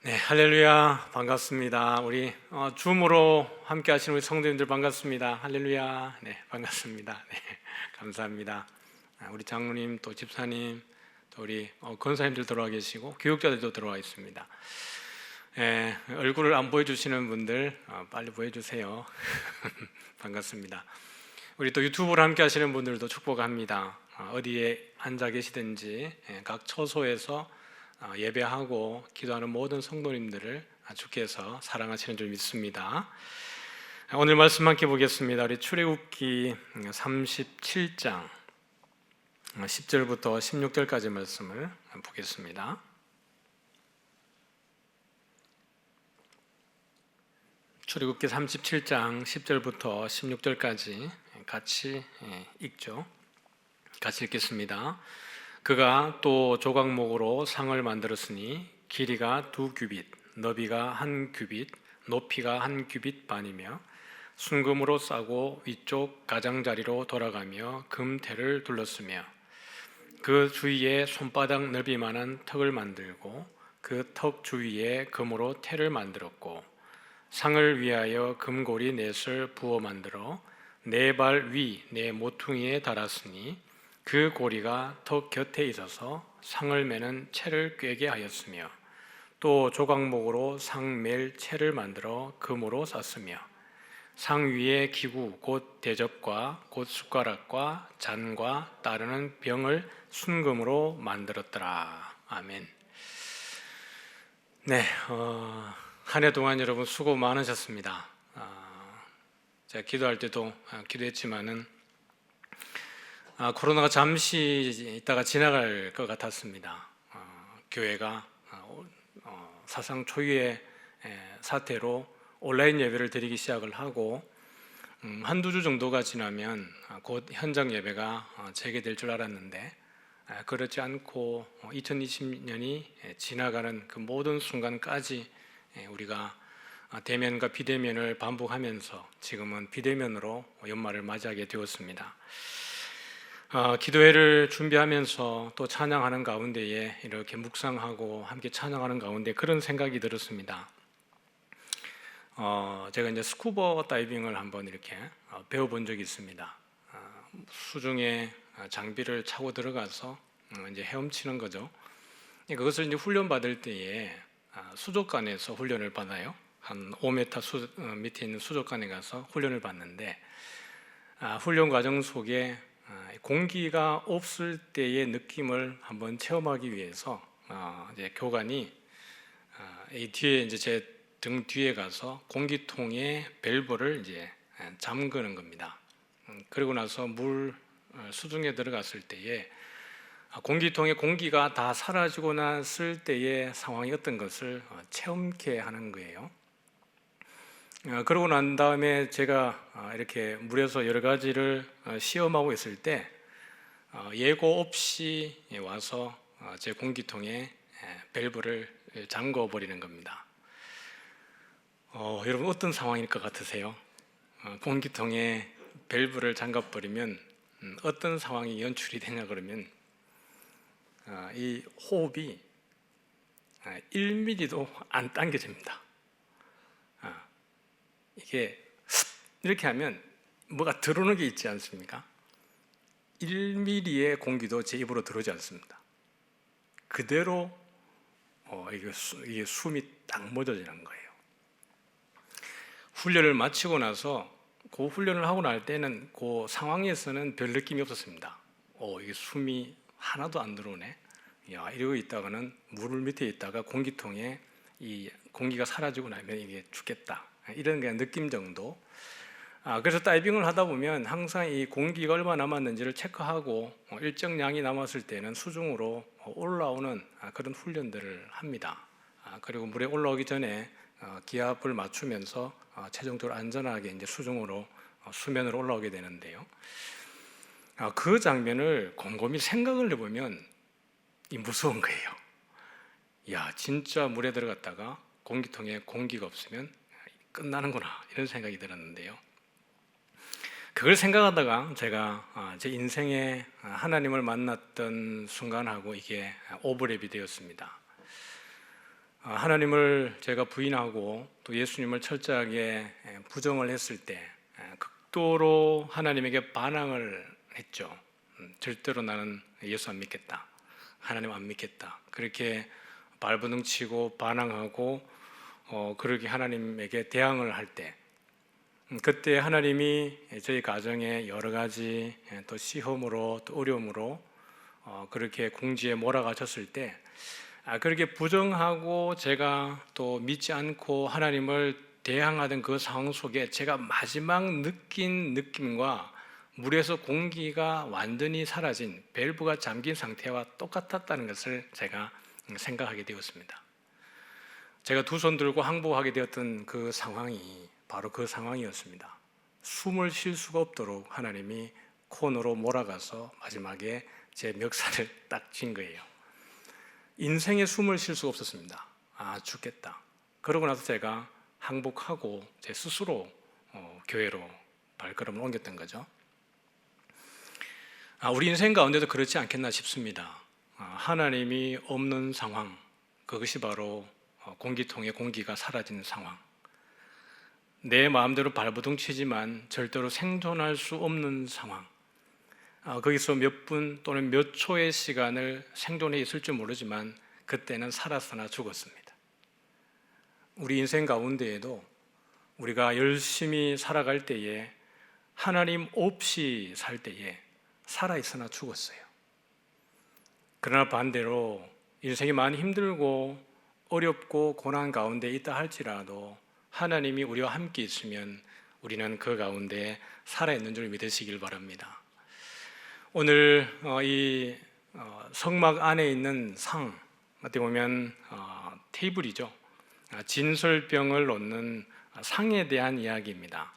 네, 할렐루야, 반갑습니다. 우리 줌으로 함께 하시는 우리 성도님들 반갑습니다. 할렐루야, 네, 반갑습니다. 네, 감사합니다. 우리 장로님, 또 집사님, 또 우리 권사님들 들어와 계시고 교육자들도 들어와 있습니다. 얼굴을 안 보여주시는 분들 빨리 보여주세요. 반갑습니다. 우리 또 유튜브로 함께 하시는 분들도 축복합니다. 어디에 앉아 계시든지 각 처소에서 예배하고 기도하는 모든 성도님들을 주께서 사랑하시는 줄 믿습니다. 오늘 말씀 함께 보겠습니다. 우리 출애굽기 37장 10절부터 16절까지 말씀을 보겠습니다. 출애굽기 37장 10절부터 16절까지 같이 읽죠. 같이 읽겠습니다. 그가 또 조각목으로 상을 만들었으니 길이가 2규빗, 너비가 1규빗, 높이가 1규빗 반이며 순금으로 싸고 위쪽 가장자리로 돌아가며 금테를 둘렀으며 그 주위에 손바닥 넓이만한 턱을 만들고 그 턱 주위에 금으로 테를 만들었고 상을 위하여 금고리 넷을 부어 만들어 네 발 위 네 모퉁이에 달았으니 그 고리가 턱 곁에 있어서 상을 매는 채를 꿰게 하였으며 또 조각목으로 상 맬 채를 만들어 금으로 쌌으며 상 위에 기구 곧 대접과 곧 숟가락과 잔과 따르는 병을 순금으로 만들었더라. 아멘. 네, 한 해 동안 여러분 수고 많으셨습니다. 제가 기도할 때도 기도했지만은 코로나가 잠시 있다가 지나갈 것 같았습니다. 교회가 사상 초유의 사태로 온라인 예배를 드리기 시작을 하고 한두 주 정도가 지나면 곧 현장 예배가 재개될 줄 알았는데 그렇지 않고 2020년이 지나가는 그 모든 순간까지 우리가 대면과 비대면을 반복하면서 지금은 비대면으로 연말을 맞이하게 되었습니다. 기도회를 준비하면서 또 찬양하는 가운데에 이렇게 묵상하고 함께 찬양하는 가운데 그런 생각이 들었습니다. 제가 이제 스쿠버 다이빙을 한번 이렇게 배워본 적이 있습니다. 수중에 장비를 차고 들어가서 이제 헤엄치는 거죠. 그것을 이제 훈련 받을 때에 수족관에서 훈련을 받아요. 한 5m 밑에 있는 수족관에 가서 훈련을 받는데 훈련 과정 속에 공기가 없을 때의 느낌을 한번 체험하기 위해서 이제 교관이 이 뒤에 이제 제 등 뒤에 가서 공기통에 밸브를 이제 잠그는 겁니다. 그리고 나서 물 수중에 들어갔을 때에 공기통에 공기가 다 사라지고 났을 때의 상황이 어떤 것을 체험케 하는 거예요. 그러고 난 다음에 제가 이렇게 물에서 여러 가지를 시험하고 있을 때 예고 없이 와서 제 공기통에 밸브를 잠궈 버리는 겁니다. 여러분 어떤 상황일 것 같으세요? 공기통에 밸브를 잠가 버리면 어떤 상황이 연출이 되냐 그러면 이 호흡이 1mm도 안 당겨집니다. 이게 이렇게 하면 뭐가 들어오는 게 있지 않습니까? 1mm의 공기도 제 입으로 들어오지 않습니다. 그대로 이게 숨이 딱 멎어지는 거예요. 훈련을 마치고 나서 그 훈련을 하고 날 때는 그 상황에서는 별 느낌이 없었습니다. 이게 숨이 하나도 안 들어오네. 야, 이러고 있다가는 물 밑에 있다가 공기통에 이 공기가 사라지고 나면 이게 죽겠다. 이런 그냥 느낌 정도. 그래서 다이빙을 하다 보면 항상 이 공기가 얼마나 남았는지를 체크하고 일정량이 남았을 때는 수중으로 올라오는 그런 훈련들을 합니다. 그리고 물에 올라오기 전에 기압을 맞추면서 최종적으로 안전하게 이제 수중으로 수면으로 올라오게 되는데요. 그 장면을 곰곰이 생각을 해보면 무서운 거예요. 야, 진짜 물에 들어갔다가 공기통에 공기가 없으면 끝나는구나 이런 생각이 들었는데요. 그걸 생각하다가 제가 제 인생에 하나님을 만났던 순간하고 이게 오버랩이 되었습니다. 하나님을 제가 부인하고 또 예수님을 철저하게 부정을 했을 때 극도로 하나님에게 반항을 했죠. 절대로 나는 예수 안 믿겠다, 하나님 안 믿겠다, 그렇게 발버둥 치고 반항하고 그렇게 하나님에게 대항을 할 때, 그때 하나님이 저희 가정에 여러 가지 또 시험으로 또 어려움으로 그렇게 궁지에 몰아가셨을 때, 그렇게 부정하고 제가 또 믿지 않고 하나님을 대항하던 그 상황 속에 제가 마지막 느낀 느낌과 물에서 공기가 완전히 사라진, 밸브가 잠긴 상태와 똑같았다는 것을 제가 생각하게 되었습니다. 제가 두 손 들고 항복하게 되었던 그 상황이 바로 그 상황이었습니다. 숨을 쉴 수가 없도록 하나님이 코너로 몰아가서 마지막에 제 멱살을 딱 쥔 거예요. 인생에 숨을 쉴 수가 없었습니다. 죽겠다. 그러고 나서 제가 항복하고 제 스스로 교회로 발걸음을 옮겼던 거죠. 우리 인생 가운데도 그렇지 않겠나 싶습니다. 하나님이 없는 상황, 그것이 바로 공기통에 공기가 사라지는 상황, 내 마음대로 발버둥 치지만 절대로 생존할 수 없는 상황, 거기서 몇 분 또는 몇 초의 시간을 생존해 있을 줄 모르지만 그때는 살았으나 죽었습니다. 우리 인생 가운데에도 우리가 열심히 살아갈 때에, 하나님 없이 살 때에 살아있으나 죽었어요. 그러나 반대로 인생이 많이 힘들고 어렵고 고난 가운데 있다 할지라도 하나님이 우리와 함께 있으면 우리는 그 가운데 살아있는 줄 믿으시길 바랍니다. 오늘 이 성막 안에 있는 상, 어떻게 보면 테이블이죠. 진설병을 놓는 상에 대한 이야기입니다.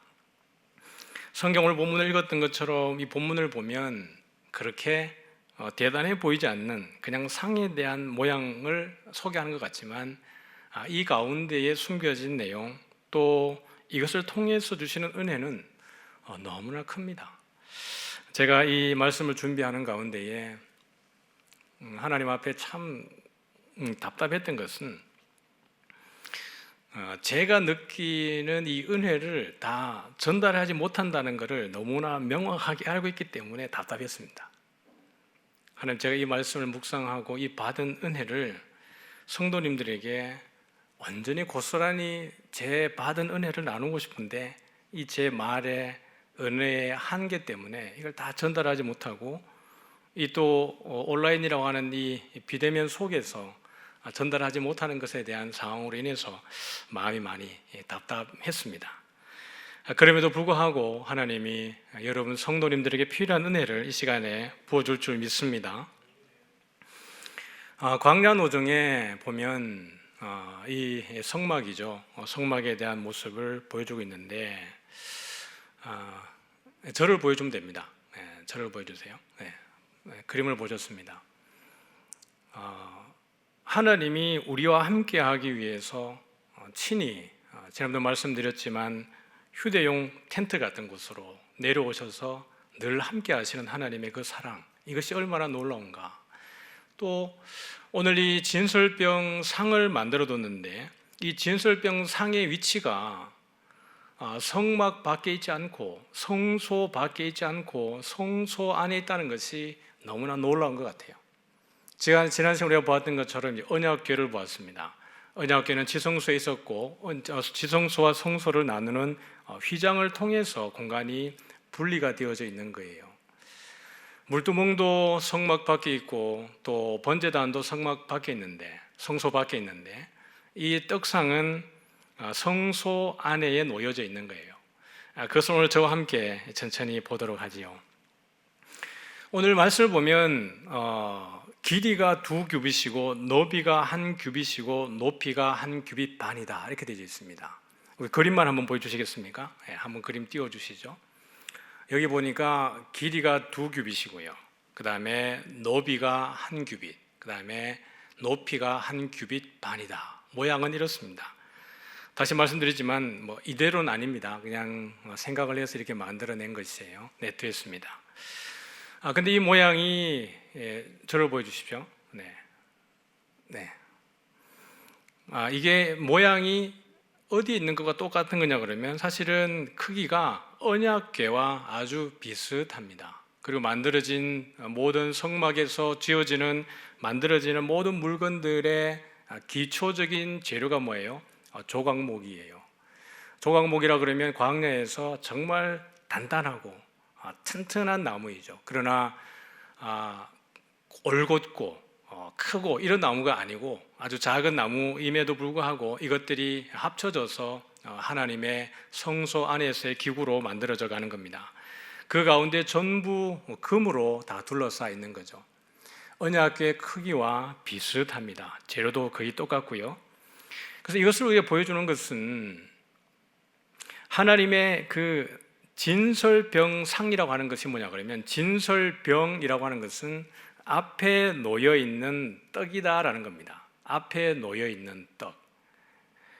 성경을 본문을 읽었던 것처럼 이 본문을 보면 그렇게 대단해 보이지 않는 그냥 상에 대한 모양을 소개하는 것 같지만, 이 가운데에 숨겨진 내용, 또 이것을 통해서 주시는 은혜는 너무나 큽니다. 제가 이 말씀을 준비하는 가운데에 하나님 앞에 참 답답했던 것은, 제가 느끼는 이 은혜를 다 전달하지 못한다는 것을 너무나 명확하게 알고 있기 때문에 답답했습니다. 하나님, 제가 이 말씀을 묵상하고 이 받은 은혜를 성도님들에게 완전히 고스란히 제 받은 은혜를 나누고 싶은데, 이 제 말의 은혜의 한계 때문에 이걸 다 전달하지 못하고, 이 또 온라인이라고 하는 이 비대면 속에서 전달하지 못하는 것에 대한 상황으로 인해서 마음이 많이 답답했습니다. 그럼에도 불구하고 하나님이 여러분 성도님들에게 필요한 은혜를 이 시간에 부어줄 줄 믿습니다. 광야노정에 보면 이 성막이죠. 성막에 대한 모습을 보여주고 있는데, 저를 보여주면 됩니다. 저를 보여주세요. 그림을 보셨습니다. 하나님이 우리와 함께 하기 위해서 친히 지난번에 말씀드렸지만 휴대용 텐트 같은 곳으로 내려오셔서 늘 함께 하시는 하나님의 그 사랑, 이것이 얼마나 놀라운가. 또 오늘 이 진설병 상을 만들어 뒀는데, 이 진설병 상의 위치가 성막 밖에 있지 않고 성소 밖에 있지 않고 성소 안에 있다는 것이 너무나 놀라운 것 같아요. 지난 시간에 우리가 보았던 것처럼 언약궤를 보았습니다. 언약궤는 지성소에 있었고, 지성소와 성소를 나누는 휘장을 통해서 공간이 분리가 되어져 있는 거예요. 물두멍도 성막 밖에 있고, 또 번제단도 성막 밖에 있는데, 성소 밖에 있는데, 이 떡상은 성소 안에 놓여져 있는 거예요. 그것을 오늘 저와 함께 천천히 보도록 하지요. 오늘 말씀을 보면 길이가 2규빗이고 너비가 1규빗이고 높이가 1규빗 반이다, 이렇게 되어 있습니다. 우리 그림만 한번 보여주시겠습니까? 한번 그림 띄워주시죠. 여기 보니까 길이가 2규빗이고요, 그 다음에 너비가 1규빗, 그 다음에 높이가 1규빗 반이다. 모양은 이렇습니다. 다시 말씀드리지만 이대로는 아닙니다. 그냥 생각을 해서 이렇게 만들어낸 것이에요. 네트했습니다. 근데 이 모양이, 저를 보여주십시오. 네. 이게 모양이 어디에 있는 것과 똑같은 거냐 그러면 사실은 크기가 언약궤와 아주 비슷합니다. 그리고 만들어진 모든 성막에서 만들어지는 모든 물건들의 기초적인 재료가 뭐예요? 조각목이에요. 조각목이라 그러면 광야에서 정말 단단하고 튼튼한 나무이죠. 그러나 올곧고 크고 이런 나무가 아니고 아주 작은 나무임에도 불구하고 이것들이 합쳐져서 하나님의 성소 안에서의 기구로 만들어져 가는 겁니다. 그 가운데 전부 금으로 다 둘러싸여 있는 거죠. 언약궤의 크기와 비슷합니다. 재료도 거의 똑같고요. 그래서 이것을 우리가 보여주는 것은 하나님의 그 진설병상이라고 하는 것이 뭐냐 그러면, 진설병이라고 하는 것은 앞에 놓여 있는 떡이다라는 겁니다. 앞에 놓여 있는 떡.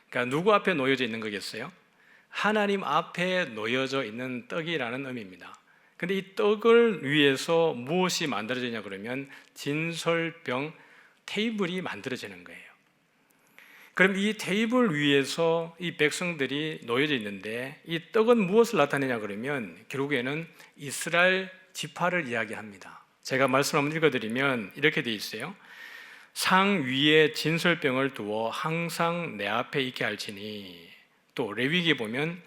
그러니까 누구 앞에 놓여져 있는 거겠어요? 하나님 앞에 놓여져 있는 떡이라는 의미입니다. 근데 이 떡을 위해서 무엇이 만들어지냐 그러면 진설병 테이블이 만들어지는 거예요. 그럼 이 테이블 위에서 이 백성들이 놓여져 있는데 이 떡은 무엇을 나타내냐 그러면 결국에는 이스라엘 지파를 이야기합니다. 제가 말씀 한번 읽어드리면 이렇게 되어 있어요. 상 위에 진설병을 두어 항상 내 앞에 있게 할지니, 또 레위기에 보면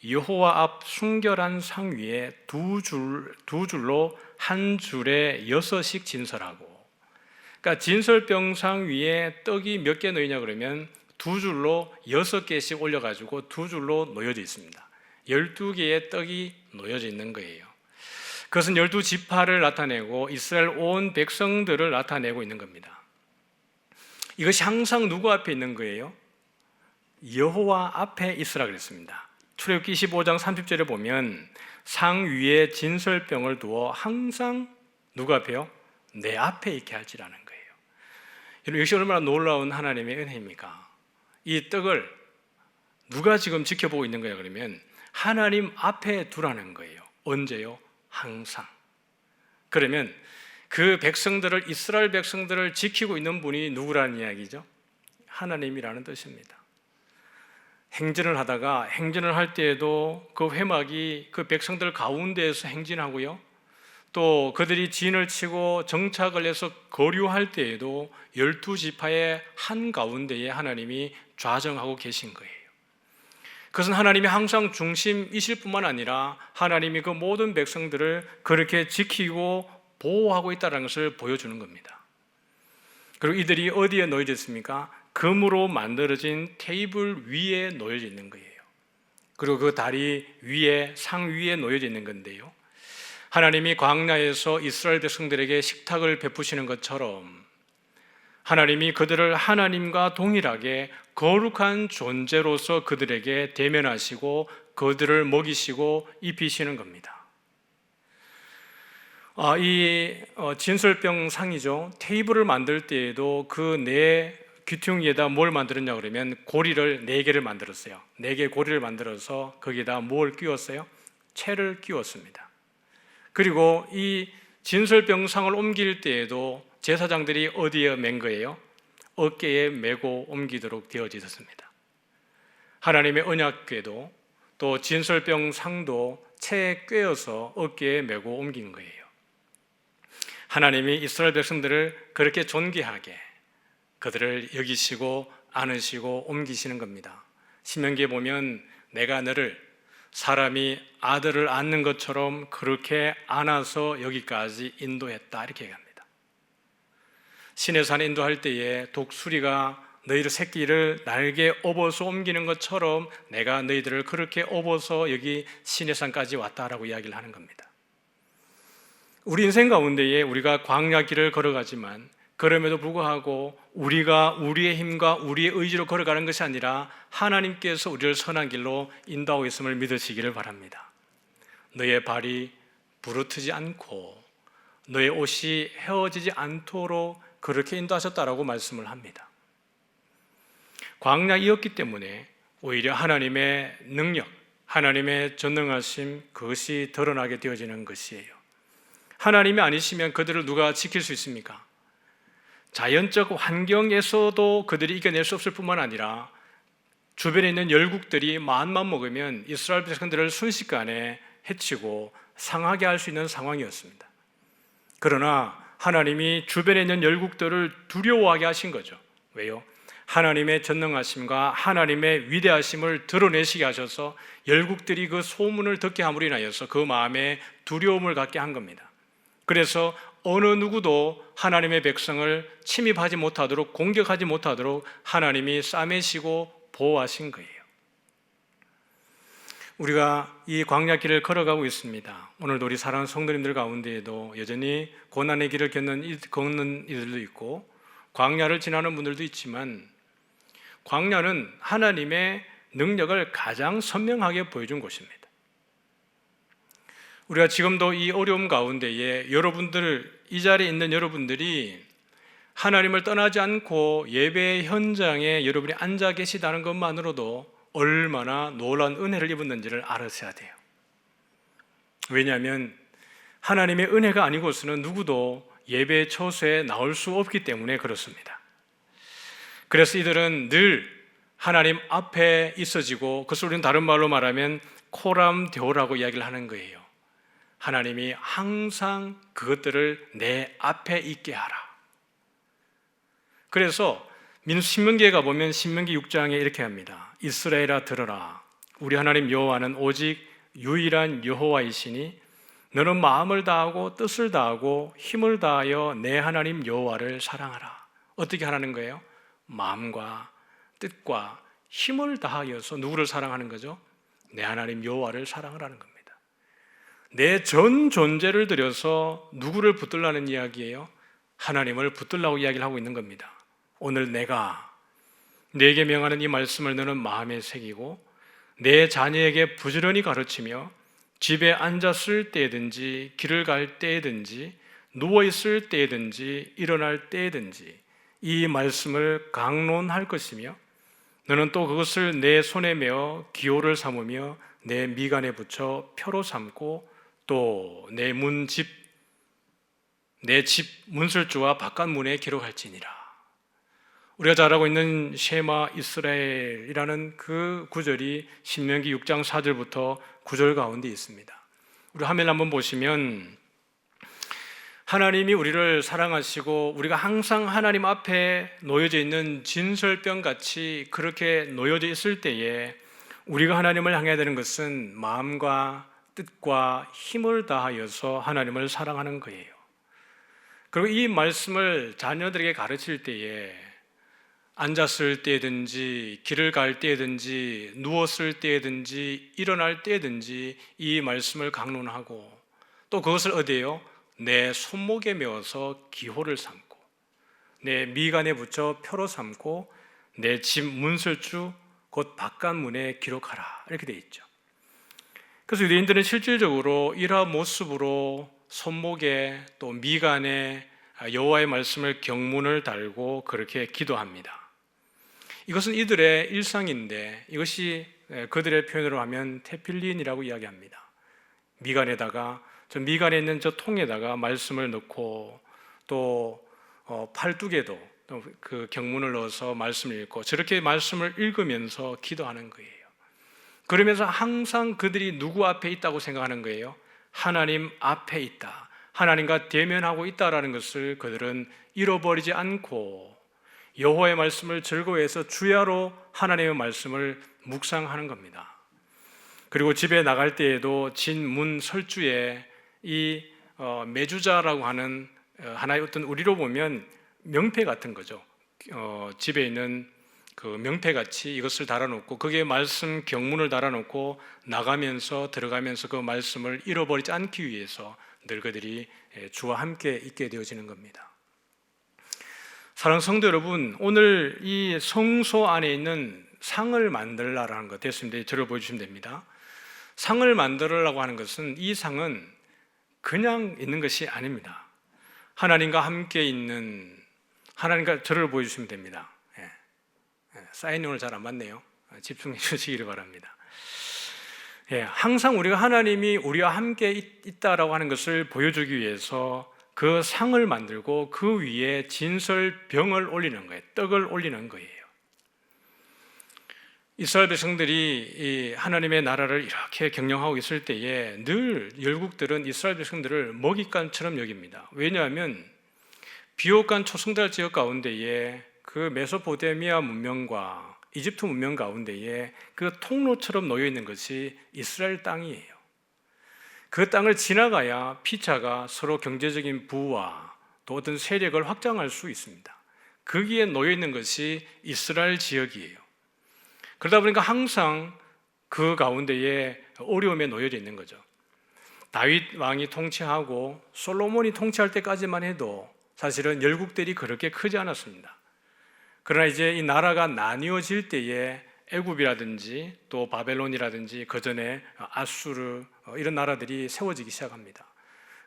여호와 앞 순결한 상 위에 두 줄로 한 줄에 6씩 진설하고, 그러니까 진설병상 위에 떡이 몇 개 놓이냐 그러면 두 줄로 6개씩 올려가지고 두 줄로 놓여져 있습니다. 12개의 떡이 놓여져 있는 거예요. 그것은 12지파를 나타내고 이스라엘 온 백성들을 나타내고 있는 겁니다. 이것이 항상 누구 앞에 있는 거예요? 여호와 앞에 있으라 그랬습니다. 출애굽기 25장 30절에 보면 상 위에 진설병을 두어 항상 누구 앞에요? 내 앞에 있게 할지라는 거예요. 여러분, 이것이 얼마나 놀라운 하나님의 은혜입니까? 이 떡을 누가 지금 지켜보고 있는 거야 그러면 하나님 앞에 두라는 거예요. 언제요? 항상. 그러면 그 백성들을, 이스라엘 백성들을 지키고 있는 분이 누구라는 이야기죠? 하나님이라는 뜻입니다. 행진을 할 때에도 그 회막이 그 백성들 가운데에서 행진하고요, 또 그들이 진을 치고 정착을 해서 거류할 때에도 12지파의 한가운데에 하나님이 좌정하고 계신 거예요. 그것은 하나님이 항상 중심이실 뿐만 아니라 하나님이 그 모든 백성들을 그렇게 지키고 보호하고 있다는 것을 보여주는 겁니다. 그리고 이들이 어디에 놓여져 있습니까? 금으로 만들어진 테이블 위에 놓여져 있는 거예요. 그리고 그 다리 위에, 상 위에 놓여져 있는 건데요, 하나님이 광야에서 이스라엘 백성들에게 식탁을 베푸시는 것처럼 하나님이 그들을 하나님과 동일하게 거룩한 존재로서 그들에게 대면하시고 그들을 먹이시고 입히시는 겁니다. 이 진설병 상이죠. 테이블을 만들 때에도 그 네 귀퉁이에다 뭘 만들었냐 그러면 고리를 4개를 만들었어요. 4개의 고리를 만들어서 거기에다 뭘 끼웠어요? 채를 끼웠습니다. 그리고 이 진설병상을 옮길 때에도 제사장들이 어디에 맨 거예요? 어깨에 메고 옮기도록 되어져 있었습니다. 하나님의 언약궤도 또 진설병상도 채에 꿰어서 어깨에 메고 옮긴 거예요. 하나님이 이스라엘 백성들을 그렇게 존귀하게 그들을 여기시고 안으시고 옮기시는 겁니다. 신명기에 보면 내가 너를 사람이 아들을 안는 것처럼 그렇게 안아서 여기까지 인도했다, 이렇게 얘기합니다. 시내산에 인도할 때에 독수리가 너희들 새끼를 날개 업어서 옮기는 것처럼 내가 너희들을 그렇게 업어서 여기 시내산까지 왔다라고 이야기를 하는 겁니다. 우리 인생 가운데에 우리가 광야길을 걸어가지만 그럼에도 불구하고 우리가 우리의 힘과 우리의 의지로 걸어가는 것이 아니라 하나님께서 우리를 선한 길로 인도하고 있음을 믿으시기를 바랍니다. 너의 발이 부르트지 않고 너의 옷이 헤어지지 않도록 그렇게 인도하셨다라고 말씀을 합니다. 광야이었기 때문에 오히려 하나님의 능력, 하나님의 전능하심, 그것이 드러나게 되어지는 것이에요. 하나님이 아니시면 그들을 누가 지킬 수 있습니까? 자연적 환경에서도 그들이 이겨낼 수 없을 뿐만 아니라 주변에 있는 열국들이 마음만 먹으면 이스라엘 백성들을 순식간에 해치고 상하게 할 수 있는 상황이었습니다. 그러나 하나님이 주변에 있는 열국들을 두려워하게 하신 거죠. 왜요? 하나님의 전능하심과 하나님의 위대하심을 드러내시게 하셔서 열국들이 그 소문을 듣게 함으로 인하여서 그 마음에 두려움을 갖게 한 겁니다. 그래서 어느 누구도 하나님의 백성을 침입하지 못하도록, 공격하지 못하도록 하나님이 싸매시고 보호하신 거예요. 우리가 이 광야길을 걸어가고 있습니다. 오늘도 우리 사랑하는 성도님들 가운데에도 여전히 고난의 길을 걷는 이들도 있고 광야를 지나는 분들도 있지만, 광야는 하나님의 능력을 가장 선명하게 보여준 곳입니다. 우리가 지금도 이 어려움 가운데에 이 자리에 있는 여러분들이 하나님을 떠나지 않고 예배 현장에 여러분이 앉아 계시다는 것만으로도 얼마나 놀라운 은혜를 입었는지를 알으셔야 돼요. 왜냐하면 하나님의 은혜가 아니고서는 누구도 예배 처소에 나올 수 없기 때문에 그렇습니다. 그래서 이들은 늘 하나님 앞에 있어지고, 그것을 우리는 다른 말로 말하면 코람데오라고 이야기를 하는 거예요. 하나님이 항상 그것들을 내 앞에 있게 하라. 그래서 신명기에 가보면 신명기 6장에 이렇게 합니다. 이스라엘아 들으라. 우리 하나님 여호와는 오직 유일한 여호와이시니 너는 마음을 다하고 뜻을 다하고 힘을 다하여 내 하나님 여호와를 사랑하라. 어떻게 하라는 거예요? 마음과 뜻과 힘을 다하여서 누구를 사랑하는 거죠? 내 하나님 여호와를 사랑하라는 겁니다. 내 전 존재를 들여서 누구를 붙들라는 이야기예요? 하나님을 붙들라고 이야기를 하고 있는 겁니다. 오늘 내가 내게 명하는 이 말씀을 너는 마음에 새기고 내 자녀에게 부지런히 가르치며 집에 앉았을 때든지 길을 갈 때든지 누워있을 때든지 일어날 때든지 이 말씀을 강론할 것이며, 너는 또 그것을 내 손에 메어 기호를 삼으며 내 미간에 붙여 표로 삼고 또 내 집 문설주와 바깥문에 기록할지니라. 우리가 잘 알고 있는 셰마 이스라엘이라는 그 구절이 신명기 6장 4절부터 9절 가운데 있습니다. 우리 화면 한번 보시면 하나님이 우리를 사랑하시고 우리가 항상 하나님 앞에 놓여져 있는 진설병같이 그렇게 놓여져 있을 때에 우리가 하나님을 향해야 되는 것은 마음과 뜻과 힘을 다하여서 하나님을 사랑하는 거예요. 그리고 이 말씀을 자녀들에게 가르칠 때에 앉았을 때든지 길을 갈 때든지 누웠을 때든지 일어날 때든지 이 말씀을 강론하고, 또 그것을 어디에요? 내 손목에 메어서 기호를 삼고 내 미간에 붙여 표로 삼고 내 집 문설주 곧 바깥문에 기록하라, 이렇게 되어 있죠. 그래서 유대인들은 실질적으로 이러한 모습으로 손목에 또 미간에 여호와의 말씀을 경문을 달고 그렇게 기도합니다. 이것은 이들의 일상인데, 이것이 그들의 표현으로 하면 테필린이라고 이야기합니다. 미간에다가, 저 미간에 있는 저 통에다가 말씀을 넣고 또 팔뚝에도 그 경문을 넣어서 말씀을 읽고 저렇게 말씀을 읽으면서 기도하는 거예요. 그러면서 항상 그들이 누구 앞에 있다고 생각하는 거예요? 하나님 앞에 있다, 하나님과 대면하고 있다라는 것을 그들은 잃어버리지 않고 여호와의 말씀을 즐거워해서 주야로 하나님의 말씀을 묵상하는 겁니다. 그리고 집에 나갈 때에도 진문 설주에 이 메주자라고 하는 하나의 어떤, 우리로 보면 명패 같은 거죠. 집에 있는 그 명패같이 이것을 달아놓고 거기에 말씀 경문을 달아놓고 나가면서 들어가면서 그 말씀을 잃어버리지 않기 위해서 늘 그들이 주와 함께 있게 되어지는 겁니다. 사랑하는 성도 여러분, 오늘 이 성소 안에 있는 상을 만들라라는 것 됐습니다. 저를 보여주시면 됩니다. 상을 만들으라고 하는 것은, 이 상은 그냥 있는 것이 아닙니다. 하나님과 함께 있는, 하나님과 저를 보여주시면 됩니다. 사인이 오늘 잘 안 맞네요. 집중해 주시기를 바랍니다. 항상 우리가 하나님이 우리와 함께 있다라고 하는 것을 보여주기 위해서 그 상을 만들고 그 위에 진설병을 올리는 거예요. 떡을 올리는 거예요. 이스라엘 백성들이 이 하나님의 나라를 이렇게 경영하고 있을 때에 늘 열국들은 이스라엘 백성들을 먹잇감처럼 여깁니다. 왜냐하면 비옥한 초성달 지역 가운데에 그 메소포타미아 문명과 이집트 문명 가운데에 그 통로처럼 놓여 있는 것이 이스라엘 땅이에요. 그 땅을 지나가야 피차가 서로 경제적인 부와 또 어떤 세력을 확장할 수 있습니다. 거기에 놓여 있는 것이 이스라엘 지역이에요. 그러다 보니까 항상 그 가운데에 어려움에 놓여져 있는 거죠. 다윗 왕이 통치하고 솔로몬이 통치할 때까지만 해도 사실은 열국들이 그렇게 크지 않았습니다. 그러나 이제 이 나라가 나뉘어질 때에 애굽이라든지 또 바벨론이라든지 그 전에 아수르 이런 나라들이 세워지기 시작합니다.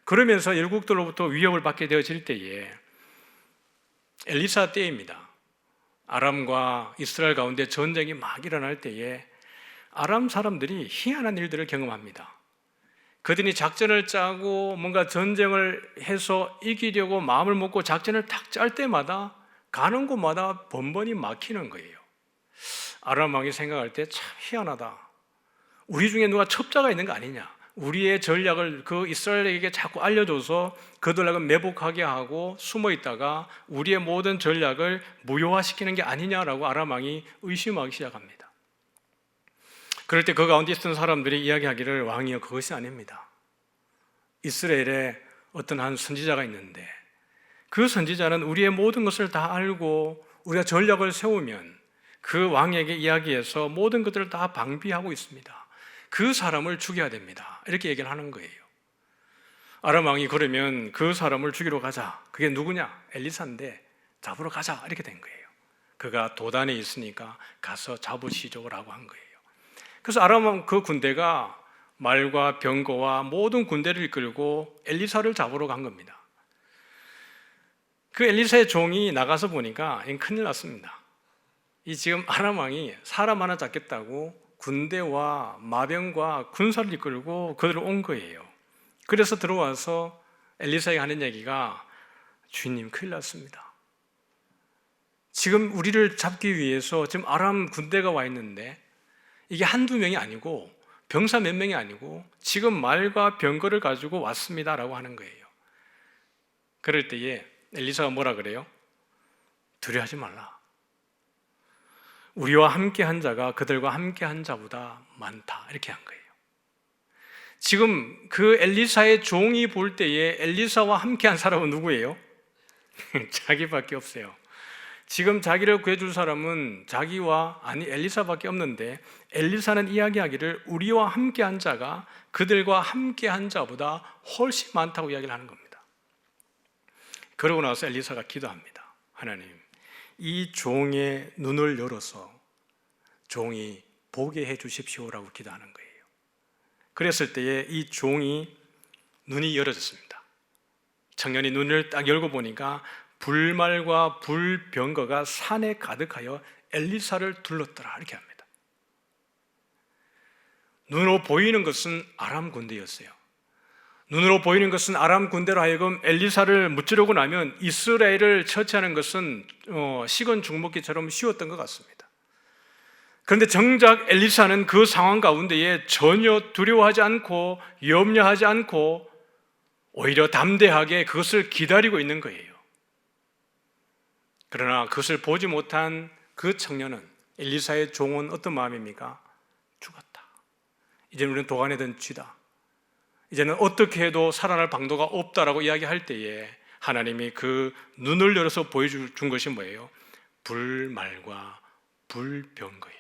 그러면서 열국들로부터 위협을 받게 되어질 때에 엘리사 때입니다. 아람과 이스라엘 가운데 전쟁이 막 일어날 때에 아람 사람들이 희한한 일들을 경험합니다. 그들이 작전을 짜고 뭔가 전쟁을 해서 이기려고 마음을 먹고 작전을 탁 짤 때마다 가는 곳마다 번번이 막히는 거예요. 아람 왕이 생각할 때 참 희한하다. 우리 중에 누가 첩자가 있는 거 아니냐? 우리의 전략을 그 이스라엘에게 자꾸 알려줘서 그들을 매복하게 하고 숨어 있다가 우리의 모든 전략을 무효화시키는 게 아니냐라고 아람 왕이 의심하기 시작합니다. 그럴 때 그 가운데 있던 사람들이 이야기하기를 왕이여 그것이 아닙니다. 이스라엘에 어떤 한 선지자가 있는데 그 선지자는 우리의 모든 것을 다 알고 우리가 전략을 세우면 그 왕에게 이야기해서 모든 것들을 다 방비하고 있습니다. 그 사람을 죽여야 됩니다. 이렇게 얘기를 하는 거예요. 아람 왕이 그러면 그 사람을 죽이러 가자. 그게 누구냐? 엘리사인데 잡으러 가자. 이렇게 된 거예요. 그가 도단에 있으니까 가서 잡으시죠라고 한 거예요. 그래서 아람 왕 그 군대가 말과 병거와 모든 군대를 이끌고 엘리사를 잡으러 간 겁니다. 그 엘리사의 종이 나가서 보니까 큰일 났습니다. 이 지금 아람 왕이 사람 하나 잡겠다고 군대와 마병과 군사를 이끌고 그들을 온 거예요. 그래서 들어와서 엘리사에게 하는 얘기가 주인님 큰일 났습니다. 지금 우리를 잡기 위해서 지금 아람 군대가 와 있는데 이게 한두 명이 아니고 병사 몇 명이 아니고 지금 말과 병거를 가지고 왔습니다라고 하는 거예요. 그럴 때에 엘리사가 뭐라 그래요? 두려워하지 말라. 우리와 함께 한 자가 그들과 함께 한 자보다 많다. 이렇게 한 거예요. 지금 그 엘리사의 종이 볼 때에 엘리사와 함께 한 사람은 누구예요? 자기밖에 없어요. 지금 자기를 구해줄 사람은 엘리사밖에 없는데 엘리사는 이야기하기를 우리와 함께 한 자가 그들과 함께 한 자보다 훨씬 많다고 이야기를 하는 겁니다. 그러고 나서 엘리사가 기도합니다. 하나님, 이 종의 눈을 열어서 종이 보게 해 주십시오라고 기도하는 거예요. 그랬을 때에 이 종이 눈이 열어졌습니다. 청년이 눈을 딱 열고 보니까 불말과 불병거가 산에 가득하여 엘리사를 둘렀더라 이렇게 합니다. 눈으로 보이는 것은 아람 군대였어요. 눈으로 보이는 것은 아람 군대로 하여금 엘리사를 무찌르고 나면 이스라엘을 처치하는 것은 식은 죽먹기처럼 쉬웠던 것 같습니다. 그런데 정작 엘리사는 그 상황 가운데에 전혀 두려워하지 않고 염려하지 않고 오히려 담대하게 그것을 기다리고 있는 거예요. 그러나 그것을 보지 못한 그 청년은, 엘리사의 종은 어떤 마음입니까? 죽었다. 이제는 우리는 도간에 든 쥐다. 이제는 어떻게 해도 살아날 방도가 없다라고 이야기할 때에 하나님이 그 눈을 열어서 보여준 것이 뭐예요? 불말과 불병거예요.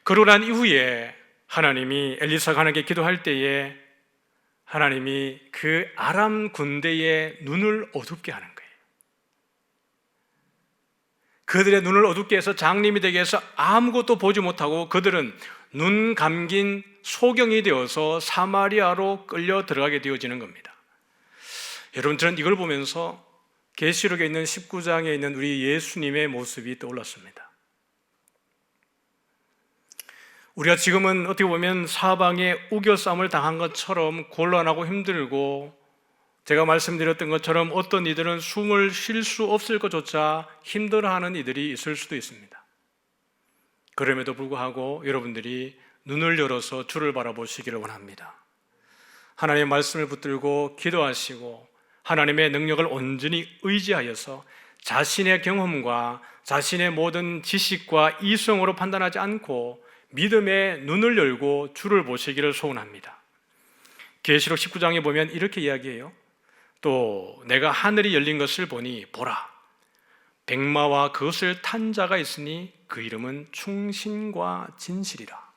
그러고 난 이후에 하나님이 엘리사가 하나님께 기도할 때에 하나님이 그 아람 군대의 눈을 어둡게 하는 거예요. 그들의 눈을 어둡게 해서 장님이 되게 해서 아무것도 보지 못하고 그들은 눈 감긴 소경이 되어서 사마리아로 끌려 들어가게 되어지는 겁니다. 여러분, 저는 이걸 보면서 계시록에 있는 19장에 있는 우리 예수님의 모습이 떠올랐습니다. 우리가 지금은 어떻게 보면 사방에 우겨쌈을 당한 것처럼 곤란하고 힘들고, 제가 말씀드렸던 것처럼 어떤 이들은 숨을 쉴 수 없을 것조차 힘들어하는 이들이 있을 수도 있습니다. 그럼에도 불구하고 여러분들이 눈을 열어서 주를 바라보시기를 원합니다. 하나님의 말씀을 붙들고 기도하시고 하나님의 능력을 온전히 의지하여서 자신의 경험과 자신의 모든 지식과 이성으로 판단하지 않고 믿음의 눈을 열고 주를 보시기를 소원합니다. 계시록 19장에 보면 이렇게 이야기해요. 또 내가 하늘이 열린 것을 보니 보라, 백마와 그것을 탄 자가 있으니 그 이름은 충신과 진실이라.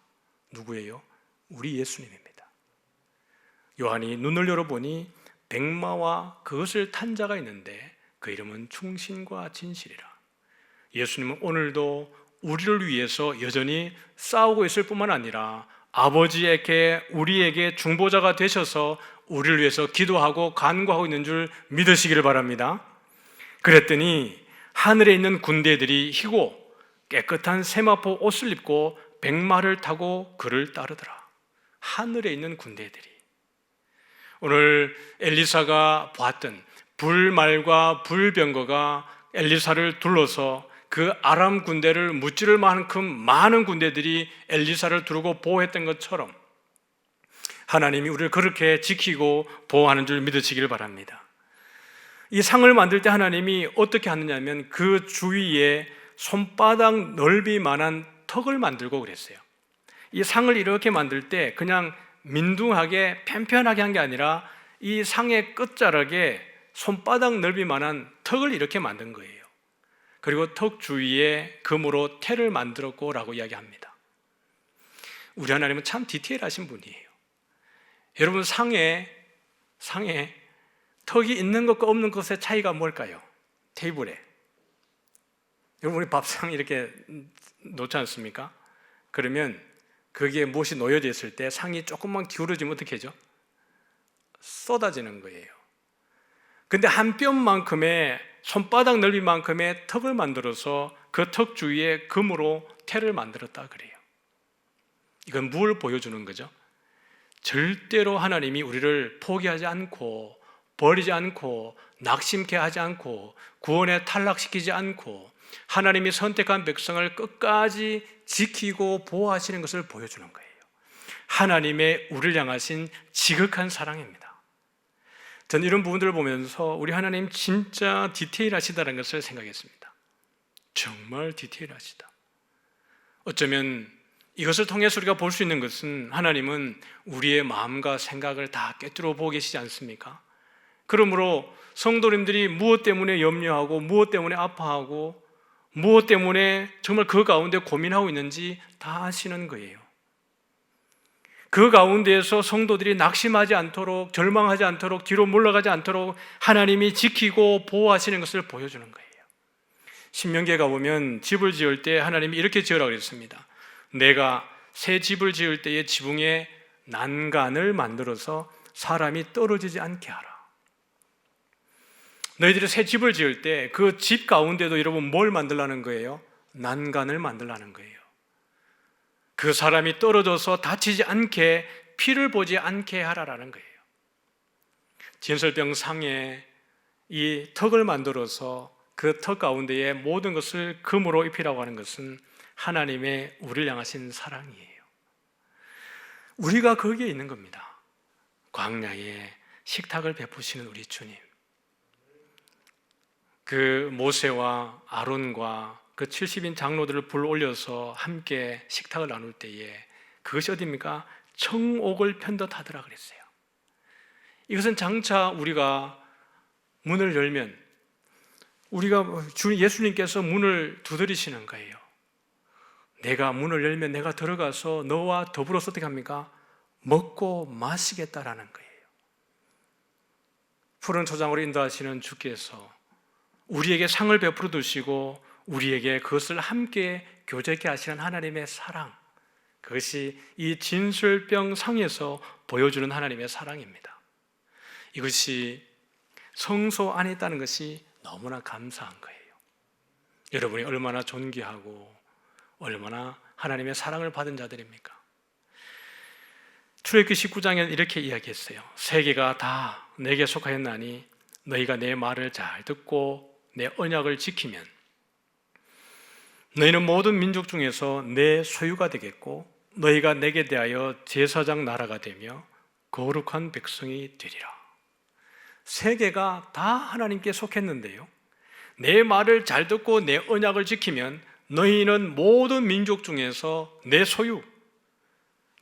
누구예요? 우리 예수님입니다. 요한이 눈을 열어보니 백마와 그것을 탄 자가 있는데 그 이름은 충신과 진실이라. 예수님은 오늘도 우리를 위해서 여전히 싸우고 있을 뿐만 아니라 아버지에게 우리에게 중보자가 되셔서 우리를 위해서 기도하고 간구하고 있는 줄 믿으시기를 바랍니다. 그랬더니 하늘에 있는 군대들이 희고 깨끗한 세마포 옷을 입고 백마를 타고 그를 따르더라. 하늘에 있는 군대들이. 오늘 엘리사가 보았던 불말과 불병거가 엘리사를 둘러서 그 아람 군대를 무찌를 만큼 많은 군대들이 엘리사를 두르고 보호했던 것처럼 하나님이 우리를 그렇게 지키고 보호하는 줄 믿으시기를 바랍니다. 이 상을 만들 때 하나님이 어떻게 하느냐면 그 주위에 손바닥 넓이만한 턱을 만들고 그랬어요. 이 상을 이렇게 만들 때 그냥 민둥하게 편편하게 한 게 아니라 이 상의 끝자락에 손바닥 넓이만한 턱을 이렇게 만든 거예요. 그리고 턱 주위에 금으로 태를 만들었고 라고 이야기합니다. 우리 하나님은 참 디테일하신 분이에요. 여러분, 상에 턱이 있는 것과 없는 것의 차이가 뭘까요? 테이블에 여러분, 우리 밥상 이렇게 놓지 않습니까? 그러면 거기에 무엇이 놓여져 있을 때 상이 조금만 기울어지면 어떻게 하죠? 쏟아지는 거예요. 근데 한 뼘만큼의 손바닥 넓이만큼의 턱을 만들어서 그 턱 주위에 금으로 태를 만들었다 그래요. 이건 뭘 보여주는 거죠? 절대로 하나님이 우리를 포기하지 않고 버리지 않고 낙심케 하지 않고 구원에 탈락시키지 않고 하나님이 선택한 백성을 끝까지 지키고 보호하시는 것을 보여주는 거예요. 하나님의 우리를 향하신 지극한 사랑입니다. 저는 이런 부분들을 보면서 우리 하나님 진짜 디테일하시다는 것을 생각했습니다. 정말 디테일하시다. 어쩌면 이것을 통해서 우리가 볼 수 있는 것은 하나님은 우리의 마음과 생각을 다 꿰뚫어 보고 계시지 않습니까? 그러므로 성도님들이 무엇 때문에 염려하고 무엇 때문에 아파하고 무엇 때문에 정말 그 가운데 고민하고 있는지 다 아시는 거예요. 그 가운데에서 성도들이 낙심하지 않도록, 절망하지 않도록, 뒤로 물러가지 않도록 하나님이 지키고 보호하시는 것을 보여주는 거예요. 신명기에 가보면 집을 지을 때 하나님이 이렇게 지으라고 했습니다. 내가 새 집을 지을 때에 지붕에 난간을 만들어서 사람이 떨어지지 않게 하라. 너희들이 새 집을 지을 때 그 집 가운데도 여러분 뭘 만들라는 거예요? 난간을 만들라는 거예요. 그 사람이 떨어져서 다치지 않게, 피를 보지 않게 하라라는 거예요. 진설병 상에 이 턱을 만들어서 그 턱 가운데에 모든 것을 금으로 입히라고 하는 것은 하나님의 우리를 향하신 사랑이에요. 우리가 거기에 있는 겁니다. 광야에 식탁을 베푸시는 우리 주님. 그 모세와 아론과 그 70인 장로들을 불러 올려서 함께 식탁을 나눌 때에 그것이 어디입니까? 청옥을 편듯하더라 그랬어요. 이것은 장차 우리가 문을 열면 우리가 예수님께서 문을 두드리시는 거예요. 내가 문을 열면 내가 들어가서 너와 더불어서 어떻게 합니까? 먹고 마시겠다라는 거예요. 푸른 초장으로 인도하시는 주께서 우리에게 상을 베풀어 두시고 우리에게 그것을 함께 교제케 하시는 하나님의 사랑, 그것이 이 진술병 상에서 보여주는 하나님의 사랑입니다. 이것이 성소 안에 있다는 것이 너무나 감사한 거예요. 여러분이 얼마나 존귀하고 얼마나 하나님의 사랑을 받은 자들입니까? 출애굽기 19장에 이렇게 이야기했어요. 세계가 다 내게 속하였나니 너희가 내 말을 잘 듣고 내 언약을 지키면 너희는 모든 민족 중에서 내 소유가 되겠고 너희가 내게 대하여 제사장 나라가 되며 거룩한 백성이 되리라. 세계가 다 하나님께 속했는데요, 내 말을 잘 듣고 내 언약을 지키면 너희는 모든 민족 중에서 내 소유,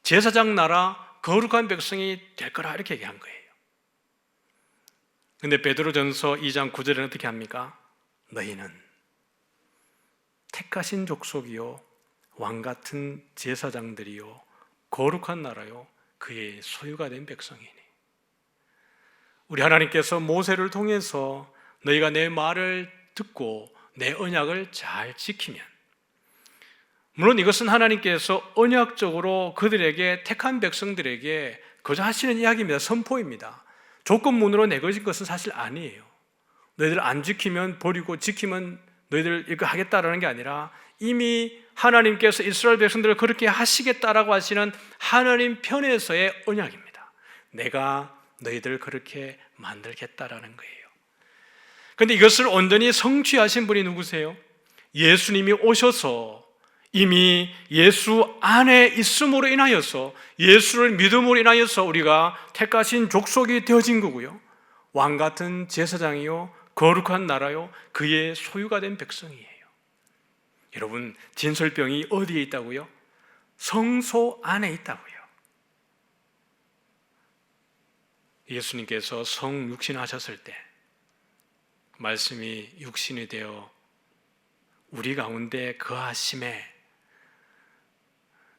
제사장 나라, 거룩한 백성이 될 거라 이렇게 얘기한 거예요. 근데 베드로전서 2장 9절에는 어떻게 합니까? 너희는 택하신 족속이요 왕같은 제사장들이요 거룩한 나라요 그의 소유가 된 백성이니. 우리 하나님께서 모세를 통해서 너희가 내 말을 듣고 내 언약을 잘 지키면, 물론 이것은 하나님께서 언약적으로 그들에게, 택한 백성들에게 거저 하시는 이야기입니다. 선포입니다. 조건문으로 내거진 것은 사실 아니에요. 너희들 안 지키면 버리고 지키면 너희들 이거 하겠다라는 게 아니라 이미 하나님께서 이스라엘 백성들을 그렇게 하시겠다라고 하시는 하나님 편에서의 언약입니다. 내가 너희들 그렇게 만들겠다라는 거예요. 그런데 이것을 온전히 성취하신 분이 누구세요? 예수님이 오셔서 이미 예수 안에 있음으로 인하여서, 예수를 믿음으로 인하여서 우리가 택하신 족속이 되어진 거고요, 왕같은 제사장이요 거룩한 나라요 그의 소유가 된 백성이에요. 여러분, 진설병이 어디에 있다고요? 성소 안에 있다고요. 예수님께서 성육신하셨을 때 말씀이 육신이 되어 우리 가운데 거하심에,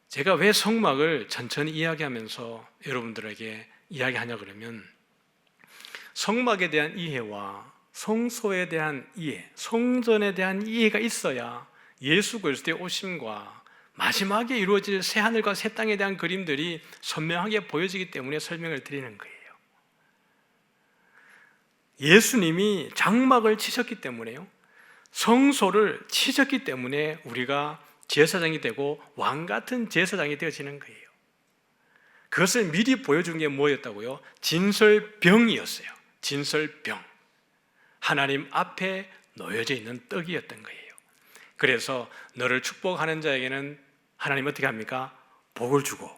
제가 왜 성막을 천천히 이야기하면서 여러분들에게 이야기하냐 그러면, 성막에 대한 이해와 성소에 대한 이해, 성전에 대한 이해가 있어야 예수 그리스도의 오심과 마지막에 이루어질 새하늘과 새 땅에 대한 그림들이 선명하게 보여지기 때문에 설명을 드리는 거예요. 예수님이 장막을 치셨기 때문에요, 성소를 치셨기 때문에 우리가 제사장이 되고 왕같은 제사장이 되어지는 거예요. 그것을 미리 보여준 게 뭐였다고요? 진설병이었어요. 진설병, 하나님 앞에 놓여져 있는 떡이었던 거예요. 그래서 너를 축복하는 자에게는 하나님 어떻게 합니까? 복을 주고,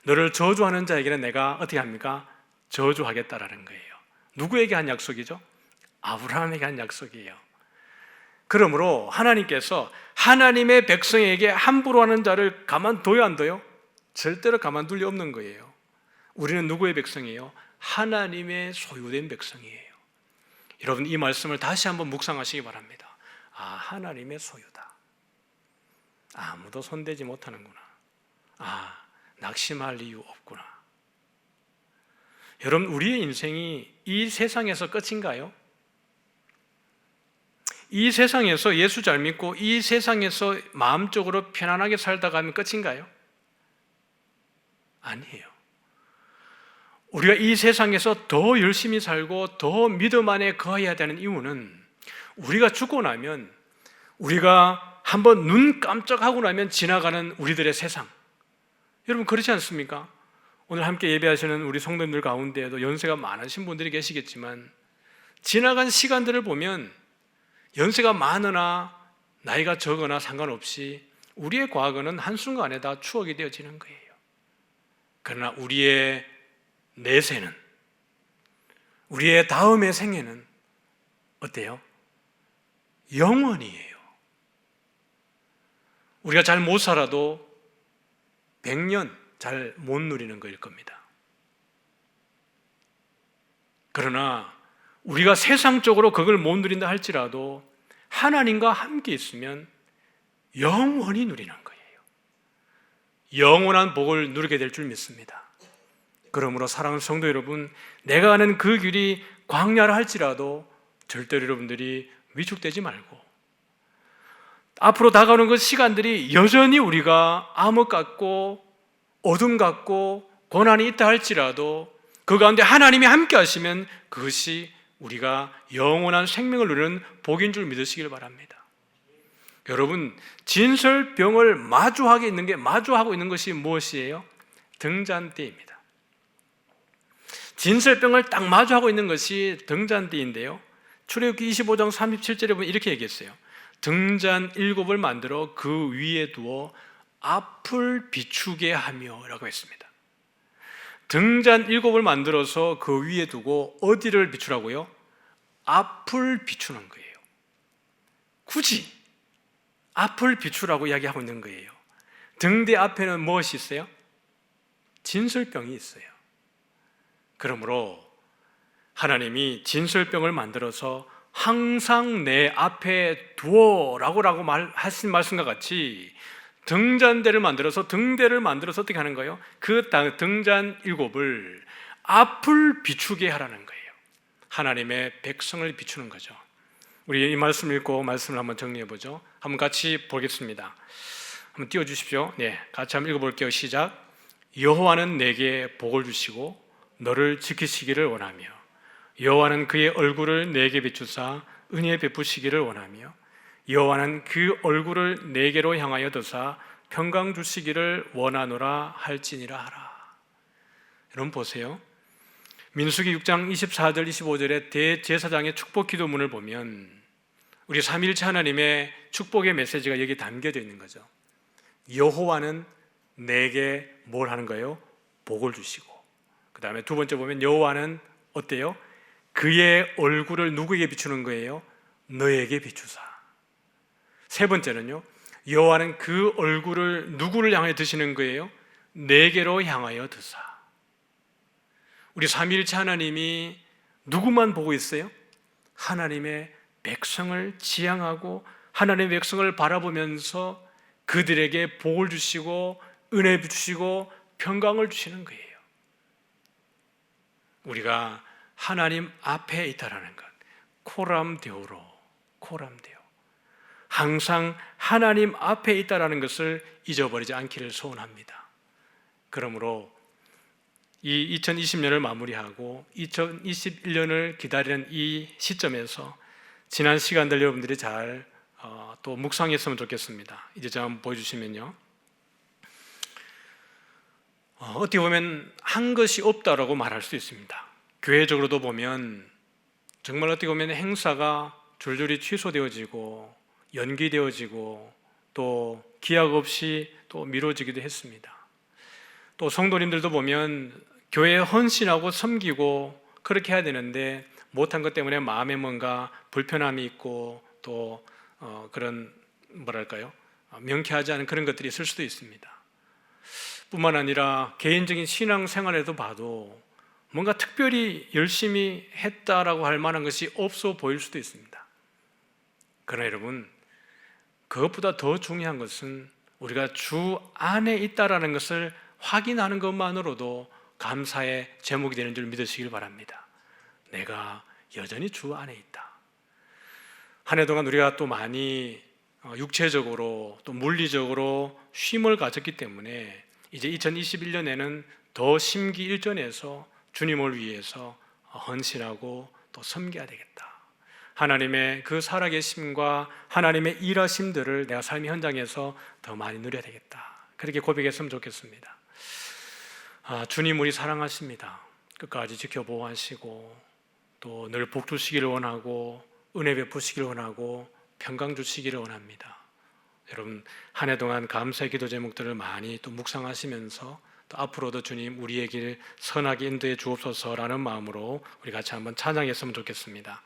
너를 저주하는 자에게는 내가 어떻게 합니까? 저주하겠다라는 거예요. 누구에게 한 약속이죠? 아브라함에게 한 약속이에요. 그러므로 하나님께서 하나님의 백성에게 함부로 하는 자를 가만둬요, 안 둬요? 절대로 가만둘 리 없는 거예요. 우리는 누구의 백성이에요? 하나님의 소유된 백성이에요. 여러분, 이 말씀을 다시 한번 묵상하시기 바랍니다. 아, 하나님의 소유다. 아무도 손대지 못하는구나. 아, 낙심할 이유 없구나. 여러분, 우리의 인생이 이 세상에서 끝인가요? 이 세상에서 예수 잘 믿고 이 세상에서 마음적으로 편안하게 살다 가면 끝인가요? 아니에요. 우리가 이 세상에서 더 열심히 살고 더 믿음 안에 거해야 되는 이유는, 우리가 죽고 나면, 우리가 한번 눈 깜짝하고 나면 지나가는 우리들의 세상, 여러분 그렇지 않습니까? 오늘 함께 예배하시는 우리 성도님들 가운데에도 연세가 많으신 분들이 계시겠지만, 지나간 시간들을 보면 연세가 많으나 나이가 적으나 상관없이 우리의 과거는 한순간에 다 추억이 되어지는 거예요. 그러나 우리의 내세는, 우리의 다음의 생애는 어때요? 영원이에요. 우리가 잘 못 살아도 100년 잘 못 누리는 거일 겁니다. 그러나 우리가 세상적으로 그걸 못 누린다 할지라도 하나님과 함께 있으면 영원히 누리는 거예요. 영원한 복을 누리게 될 줄 믿습니다. 그러므로 사랑하는 성도 여러분, 내가 가는 그 길이 광야라 할지라도 절대로 여러분들이 위축되지 말고, 앞으로 다가오는 그 시간들이 여전히 우리가 암흑 같고 어둠 같고 고난이 있다 할지라도 그 가운데 하나님이 함께 하시면 그것이 우리가 영원한 생명을 누리는 복인 줄 믿으시길 바랍니다. 여러분, 진설병을 마주하고 있는 것이 무엇이에요? 등잔대입니다. 진설병을 딱 마주하고 있는 것이 등잔대인데요. 출애굽기 25장 37절에 보면 이렇게 얘기했어요. 등잔 7을 만들어 그 위에 두어 앞을 비추게 하며 라고 했습니다. 등잔 7을 만들어서 그 위에 두고 어디를 비추라고요? 앞을 비추는 거예요. 굳이 앞을 비추라고 이야기하고 있는 거예요. 등대 앞에는 무엇이 있어요? 진설병이 있어요. 그러므로 하나님이 진설병을 만들어서 항상 내 앞에 두어라고 하신 말씀과 같이 등잔대를 만들어서 어떻게 하는 거예요? 그 등잔 7을 앞을 비추게 하라는 거예요. 하나님의 백성을 비추는 거죠. 우리 이 말씀 읽고 말씀을 한번 정리해 보죠. 한번 같이 보겠습니다. 한번 띄워주십시오. 네, 같이 한번 읽어볼게요. 시작. 여호와는 내게 복을 주시고 너를 지키시기를 원하며 여호와는 그의 얼굴을 내게 비추사 은혜 베푸시기를 원하며 여호와는 그 얼굴을 내게로 향하여 드사 평강 주시기를 원하노라 할지니라 하라. 여러분 보세요. 민수기 6장 24절 25절의 대제사장의 축복 기도문을 보면 우리 삼위일체 하나님의 축복의 메시지가 여기 담겨져 있는 거죠. 여호와는 내게 뭘 하는 거예요? 복을 주시고, 그 다음에 두 번째 보면 여호와는 어때요? 그의 얼굴을 누구에게 비추는 거예요? 너에게 비추사. 세 번째는요, 여호와는 그 얼굴을 누구를 향하여 드시는 거예요? 내게로 향하여 드사. 우리 삼위일체 하나님이 누구만 보고 있어요? 하나님의 백성을 지향하고 하나님의 백성을 바라보면서 그들에게 복을 주시고 은혜 주시고 평강을 주시는 거예요. 우리가 하나님 앞에 있다라는 것, 코람데오로, 코람데오, 항상 하나님 앞에 있다라는 것을 잊어버리지 않기를 소원합니다. 그러므로 이 2020년을 마무리하고 2021년을 기다리는 이 시점에서 지난 시간들 여러분들이 잘 또 묵상했으면 좋겠습니다. 이제 좀 한번 보여주시면요, 어떻게 보면 한 것이 없다라고 말할 수 있습니다. 교회적으로도 보면 정말 어떻게 보면 행사가 줄줄이 취소되어지고 연기되어지고 또 기약 없이 또 미뤄지기도 했습니다. 또 성도님들도 보면 교회에 헌신하고 섬기고 그렇게 해야 되는데 못한 것 때문에 마음에 뭔가 불편함이 있고 또 그런 명쾌하지 않은 그런 것들이 있을 수도 있습니다. 뿐만 아니라 개인적인 신앙생활에도 봐도 뭔가 특별히 열심히 했다라고 할 만한 것이 없어 보일 수도 있습니다. 그러나 여러분, 그것보다 더 중요한 것은 우리가 주 안에 있다라는 것을 확인하는 것만으로도 감사의 제목이 되는 줄 믿으시길 바랍니다. 내가 여전히 주 안에 있다. 한 해 동안 우리가 또 많이 육체적으로 또 물리적으로 쉼을 가졌기 때문에 이제 2021년에는 더 심기일전해서 주님을 위해서 헌신하고 또 섬겨야 되겠다. 하나님의 그 살아계심과 하나님의 일하심들을 내가 삶의 현장에서 더 많이 누려야 되겠다. 그렇게 고백했으면 좋겠습니다. 주님 우리 사랑하십니다. 끝까지 지켜보호하시고 또 늘 복 주시기를 원하고 은혜 베푸시기를 원하고 평강 주시기를 원합니다. 여러분 한 해 동안 감사의 기도 제목들을 많이 또 묵상하시면서 또 앞으로도 주님 우리의 길 선하게 인도해 주옵소서라는 마음으로 우리 같이 한번 찬양했으면 좋겠습니다.